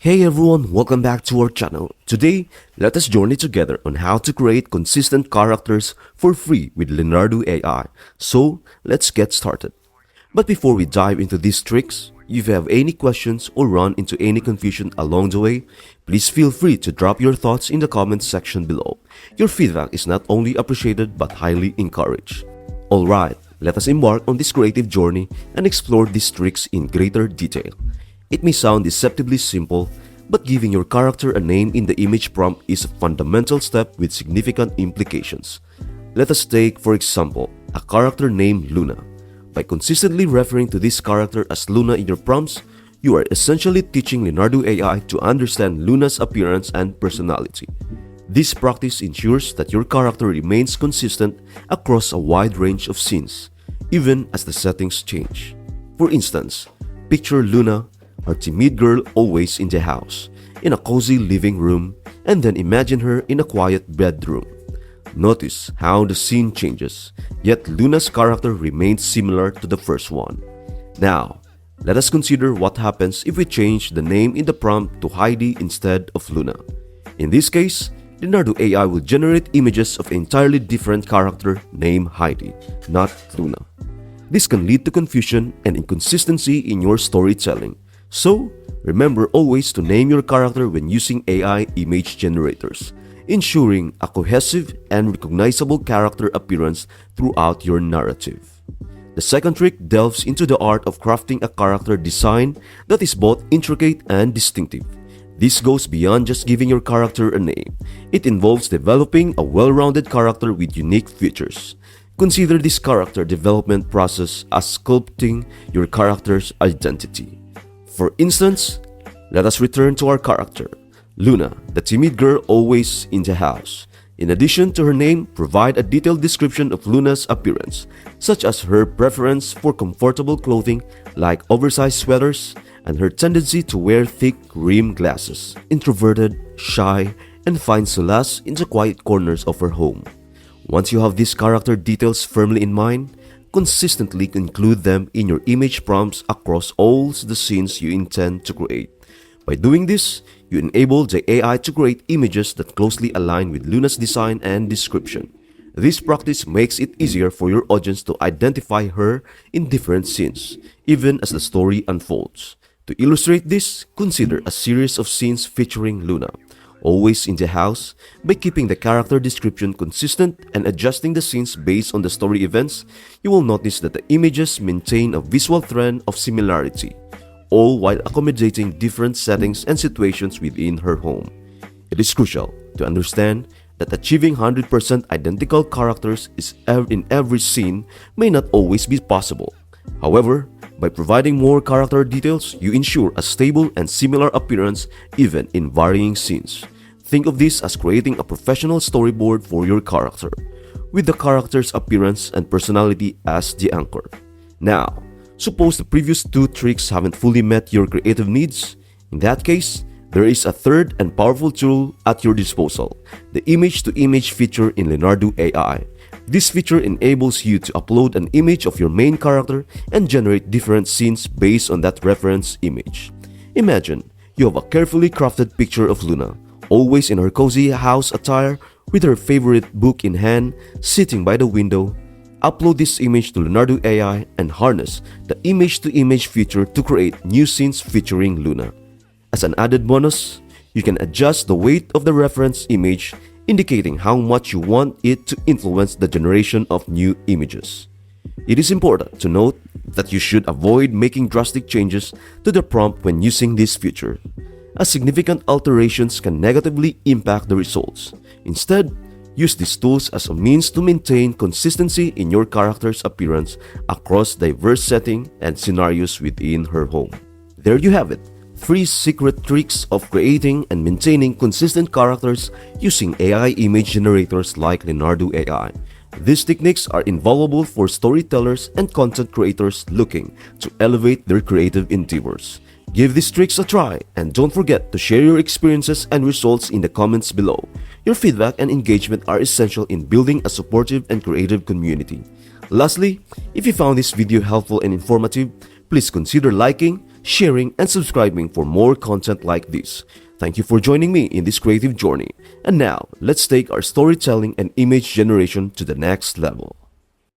Hey everyone, welcome back to our channel. Today, let us journey together on how to create consistent characters for free with Leonardo AI. So, let's get started. But before we dive into these tricks, if you have any questions or run into any confusion along the way, please feel free to drop your thoughts in the comments section below. Your feedback is not only appreciated but highly encouraged. Alright, let us embark on this creative journey and explore these tricks in greater detail. It may sound deceptively simple, but giving your character a name in the image prompt is a fundamental step with significant implications. Let us take, for example, a character named Luna. By consistently referring to this character as Luna in your prompts, you are essentially teaching Leonardo AI to understand Luna's appearance and personality. This practice ensures that your character remains consistent across a wide range of scenes, even as the settings change. For instance, picture Luna, a timid girl always in the house, in a cozy living room, and then imagine her in a quiet bedroom. Notice how the scene changes, yet Luna's character remains similar to the first one. Now, let us consider what happens if we change the name in the prompt to Heidi instead of Luna. In this case, Leonardo AI will generate images of an entirely different character named Heidi, not Luna. This can lead to confusion and inconsistency in your storytelling. So, remember always to name your character when using AI image generators, ensuring a cohesive and recognizable character appearance throughout your narrative. The second trick delves into the art of crafting a character design that is both intricate and distinctive. This goes beyond just giving your character a name. It involves developing a well-rounded character with unique features. Consider this character development process as sculpting your character's identity. For instance, let us return to our character, Luna, the timid girl always in the house. In addition to her name, provide a detailed description of Luna's appearance, such as her preference for comfortable clothing like oversized sweaters and her tendency to wear thick rimmed glasses, introverted, shy, and finds solace in the quiet corners of her home. Once you have these character details firmly in mind, consistently include them in your image prompts across all the scenes you intend to create. By doing this, you enable the AI to create images that closely align with Luna's design and description. This practice makes it easier for your audience to identify her in different scenes, even as the story unfolds. To illustrate this, consider a series of scenes featuring Luna, always in the house. By keeping the character description consistent and adjusting the scenes based on the story events, you will notice that the images maintain a visual trend of similarity, all while accommodating different settings and situations within her home. It is crucial to understand that achieving 100% identical characters in every scene may not always be possible. However, by providing more character details, you ensure a stable and similar appearance even in varying scenes. Think of this as creating a professional storyboard for your character, with the character's appearance and personality as the anchor. Now, suppose the previous two tricks haven't fully met your creative needs. In that case, there is a third and powerful tool at your disposal, the image-to-image feature in Leonardo AI. This feature enables you to upload an image of your main character and generate different scenes based on that reference image. Imagine you have a carefully crafted picture of Luna, always in her cozy house attire with her favorite book in hand, sitting by the window. Upload this image to Leonardo AI and harness the image-to-image feature to create new scenes featuring Luna. As an added bonus, you can adjust the weight of the reference image, indicating how much you want it to influence the generation of new images. It is important to note that you should avoid making drastic changes to the prompt when using this feature, as significant alterations can negatively impact the results. Instead, use these tools as a means to maintain consistency in your character's appearance across diverse settings and scenarios within her home. There you have it. 3 secret tricks of creating and maintaining consistent characters using AI image generators like Leonardo AI. These techniques are invaluable for storytellers and content creators looking to elevate their creative endeavors. Give these tricks a try and don't forget to share your experiences and results in the comments below. Your feedback and engagement are essential in building a supportive and creative community. Lastly, if you found this video helpful and informative, please consider liking, sharing, and subscribing for more content like this. Thank you for joining me in this creative journey. And now, let's take our storytelling and image generation to the next level.